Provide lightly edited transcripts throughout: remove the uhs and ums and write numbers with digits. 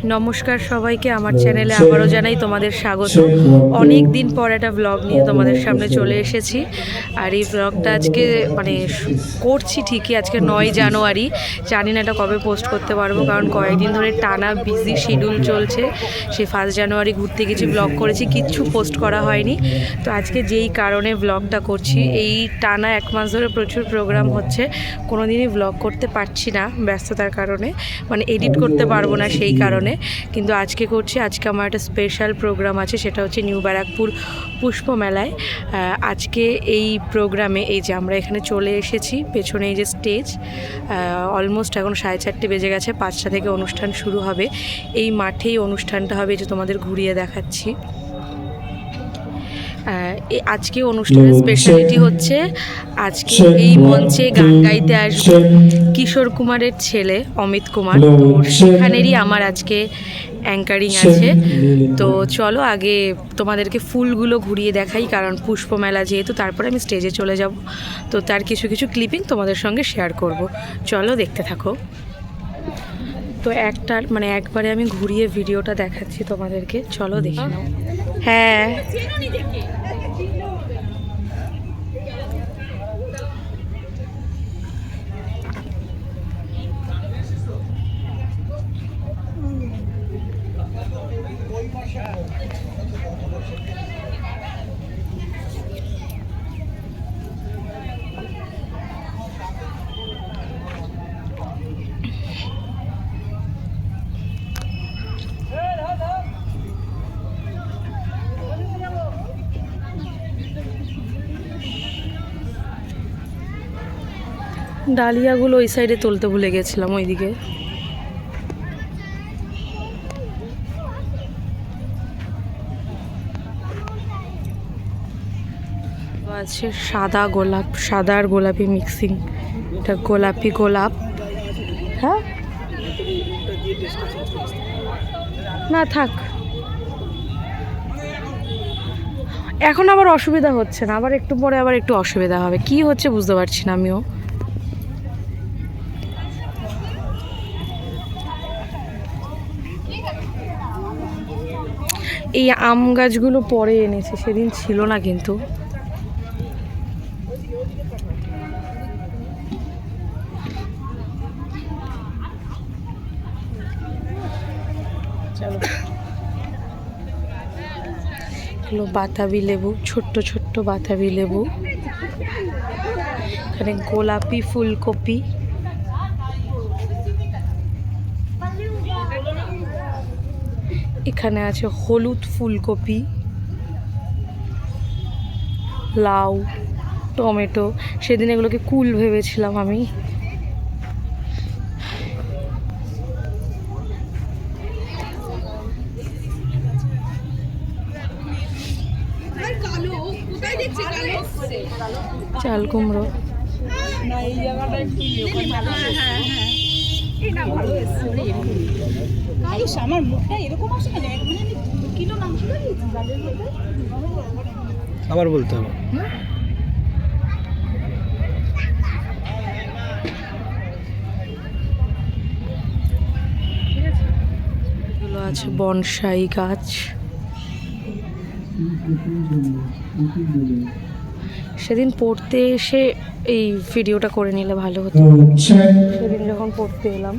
নমস্কার সবাইকে, আমার চ্যানেলে আবারও জানাই তোমাদের স্বাগত। অনেক দিন পর একটা ব্লগ নিয়ে তোমাদের সামনে চলে এসেছি। আর এই ব্লগটা আজকে করছি ঠিকই, আজকে 9 জানুয়ারি। জানি না এটা কবে পোস্ট করতে পারবো, কারণ কয়েকদিন ধরে টানা বিজি শিডিউল চলছে। সেই 1 জানুয়ারি ঘুরতে গেছি, ব্লগ করেছি, কিচ্ছু পোস্ট করা হয়নি। তো আজকে যেই কারণে ব্লগটা করছি, এই টানা 1 মাস ধরে প্রচুর প্রোগ্রাম হচ্ছে, কোনো দিনই ব্লগ করতে পারছি না ব্যস্ততার কারণে, মানে এডিট করতে পারবো না সেই কারণে। কিন্তু আজকে করছি। আজকে আমার একটা স্পেশাল প্রোগ্রাম আছে, সেটা হচ্ছে নিউ ব্যারাকপুর পুষ্প মেলায়। আজকে এই প্রোগ্রামে এই যে আমরা এখানে চলে এসেছি, পেছনে এই যে স্টেজ, অলমোস্ট এখন 4:30 বেজে গেছে, 5টা থেকে অনুষ্ঠান শুরু হবে। এই মাঠেই অনুষ্ঠানটা হবে, যে তোমাদের ঘুরিয়ে দেখাচ্ছি। আজকে অনুষ্ঠানের স্পেশালিটি হচ্ছে, আজকে এই মঞ্চে গান গাইতে আসবে কিশোর কুমারের ছেলে অমিত কুমার। তো সেখানেরই আমার আজকে অ্যাঙ্কারিং আছে। তো চলো আগে তোমাদেরকে ফুলগুলো ঘুরিয়ে দেখাই, কারণ পুষ্প মেলা যেহেতু, তারপরে আমি স্টেজে চলে যাব। তো তার কিছু কিছু ক্লিপিং তোমাদের সঙ্গে শেয়ার করব, চলো দেখতে থাকো। তো একবারে আমি ঘুরিয়ে ভিডিওটা দেখাচ্ছি তোমাদেরকে, চলো দেখে নাও। হ্যাঁ, ডালিয়াগুলো ওই সাইডে তুলতে ভুলে গেছিলাম, ওইদিকে। আছে সাদা গোলাপ, সাদা আর গোলাপি মিক্সিং, এটা গোলাপি গোলাপ। হ্যাঁ, না থাক, এখন আবার অসুবিধা হচ্ছে না, আবার একটু পরে আবার একটু অসুবিধা হবে। কি হচ্ছে বুঝতে পারছি না আমিও। এই আম গাছগুলো পরে এনেছে, সেদিন ছিল না কিন্তু। চলো, এগুলো বাতাবি লেবু, ছোট্ট ছোট্ট বাতাবি লেবু। এখানে গোলাপি ফুলকপি, এখানে আছে হলুদ ফুলকপি, লাউ, টমেটো। সেদিন এগুলোকে কুল ভেবেছিলাম আমি। চাল কুমড়ো, আবার বলতে হবে। এগুলো আছে বনসাই গাছ। সেদিন পড়তে এসে এই ভিডিওটা করে নিলে ভালো হতো, সেদিন যখন পড়তে এলাম।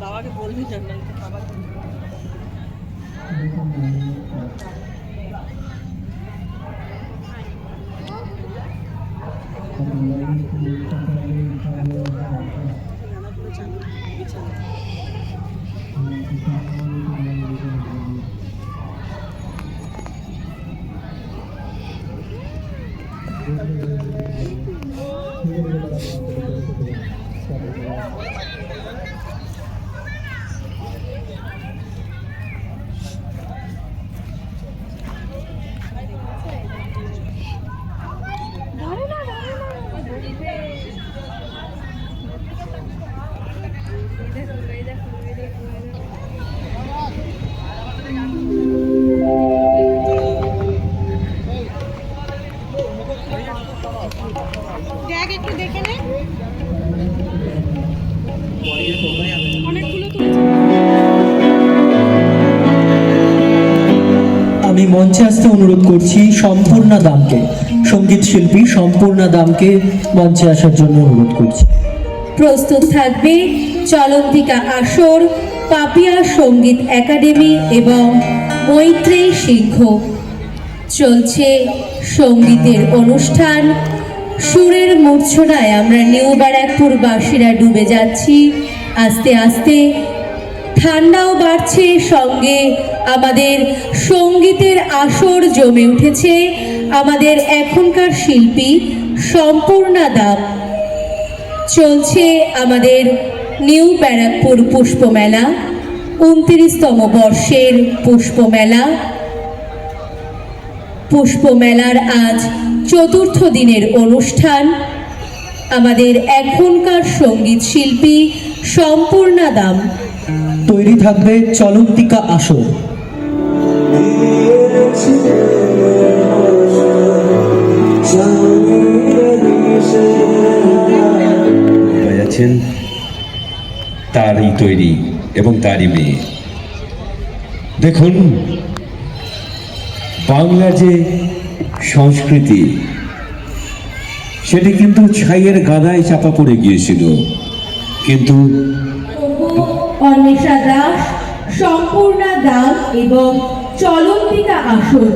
বাবাকে বলবি মঞ্চে আসতে অনুরোধ করছি সম্পূর্ণা দামকে, সঙ্গীত শিল্পী সম্পূর্ণা দামকে মঞ্চে আসার জন্য অনুরোধ করছি। প্রস্তুত থাকবে চলন্তিকা আসর, পাপিয়া সঙ্গীত একাডেমি এবং মৈত্রেয়ী সিংহ। চলছে সঙ্গীতের অনুষ্ঠান। সুরের মূর্ছনায় আমরা নিউ ব্যারাকপুর বাসীরা ডুবে যাচ্ছি আস্তে আস্তে। ঠান্ডাও বাড়ছে, সঙ্গে আমাদের সঙ্গীতের আসর জমে উঠেছে। আমাদের এখনকার শিল্পী সম্পূর্ণা দাম। চলছে আমাদের নিউ ব্যারাকপুর পুষ্পমেলা, 29তম বর্ষের পুষ্পমেলা। পুষ্পমেলার আজ চতুর্থ দিনের অনুষ্ঠান। আমাদের এখনকার সঙ্গীত শিল্পী সম্পূর্ণা দাম। তৈরি থাকবে চলন্তিকা আসর। বাজাচ্ছেন তারই তৈরি এবং তারই মেয়ে। দেখুন, বাংলা যে সংস্কৃতি সেটি কিন্তু ছাইয়ের গাদায় চাপা পড়ে গিয়েছিল, কিন্তু অন্বেষা দাস, সম্পূর্ণা দাম এবং চলন্তিকা আসর।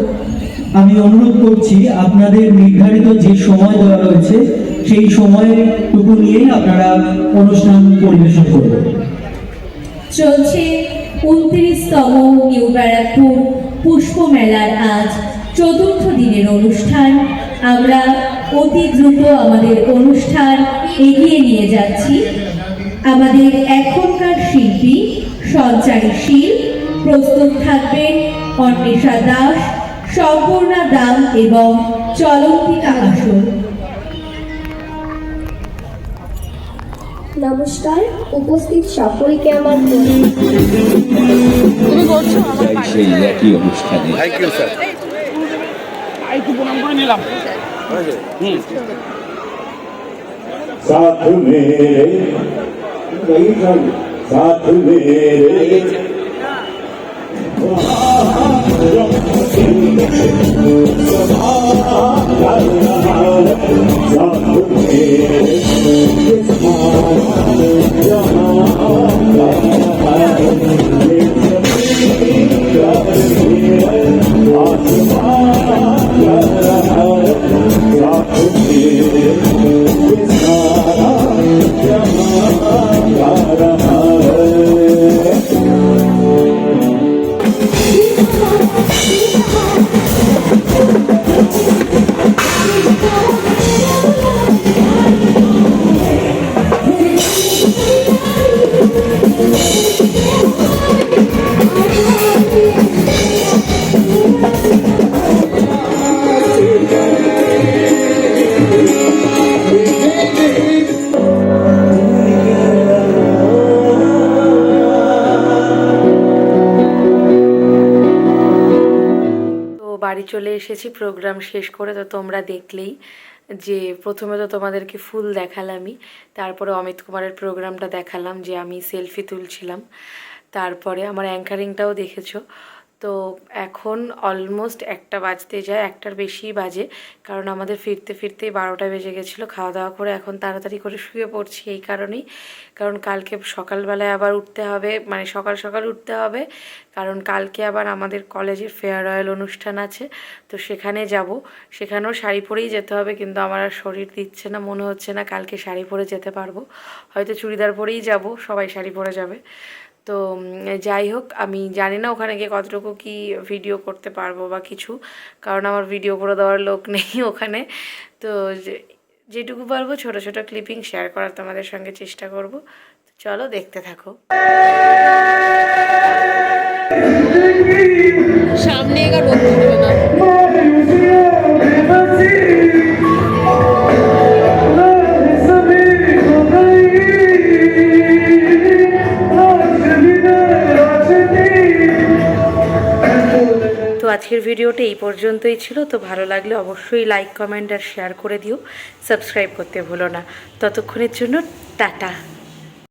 আমি অনুরোধ করছি আপনাদের নির্ধারিত যে সময় দেওয়া রয়েছে সেই সময়টুকু নিয়েই আপনারা অনুষ্ঠান পরিবেশন করবেন। চলছে 29তম নিউ ব্যারাকপুর পুষ্পমেলার আজ চতুর্থ দিনের অনুষ্ঠান। আমরা অতি দ্রুত আমাদের অনুষ্ঠান এগিয়ে নিয়ে যাচ্ছি। আমাদের এখনকার শিল্পী সঞ্চারী শীল। প্রস্তুত থাকবেন অন্বেষা দাস, সম্পূর্ণা দাম এবং চলন্তিকা আসর। নমস্কার, উপস্থিত সকলকে আমার সেই একই অনুষ্ঠানে साथ मेरे साथ मेरे বাড়ি চলে এসেছি প্রোগ্রাম শেষ করে। তো তোমরা দেখলেই যে প্রথমে তো তোমাদেরকে ফুল দেখালামই, তারপরে অমিত কুমারের প্রোগ্রামটা দেখালাম যে আমি সেলফি তুলছিলাম, তারপরে আমার অ্যাঙ্কারিংটাও দেখেছো। তো এখন অলমোস্ট 1টা বাজতে যায়, 1টার বেশি বাজে, কারণ আমাদের ফিরতে ফিরতেই 12টা বেজে গেছিলো। খাওয়া দাওয়া করে এখন তাড়াতাড়ি করে শুয়ে পড়ছি এই কারণেই, কারণ কালকে সকালবেলায় আবার উঠতে হবে, মানে সকাল সকাল উঠতে হবে, কারণ কালকে আবার আমাদের কলেজে ফেয়ারওয়েল অনুষ্ঠান আছে। তো সেখানে যাব, সেখানেও শাড়ি পরেই যেতে হবে, কিন্তু আমার আর শরীর দিচ্ছে না, মনে হচ্ছে না কালকে শাড়ি পরে যেতে পারবো, হয়তো চুড়িদার পরেই যাব, সবাই শাড়ি পরে যাবে। তো যাই হোক, আমি জানি না ওখানে গিয়ে কতটুকু কি ভিডিও করতে পারবো বা কিছু, কারণ আমার ভিডিও করে দেওয়ার লোক নেই ওখানে। তো যেটুকু পারবো ছোট ছোট ক্লিপিং শেয়ার করার তোমাদের সঙ্গে চেষ্টা করব। চলো দেখতে থাকো। সামনে এগার বলতে হবে না। তো আজকের ভিডিওটা এই পর্যন্তই ছিল। তো ভালো লাগলে অবশ্যই লাইক, কমেন্ট আর শেয়ার করে দিও। সাবস্ক্রাইব করতে ভুলো না। ততক্ষণের জন্য টাটা।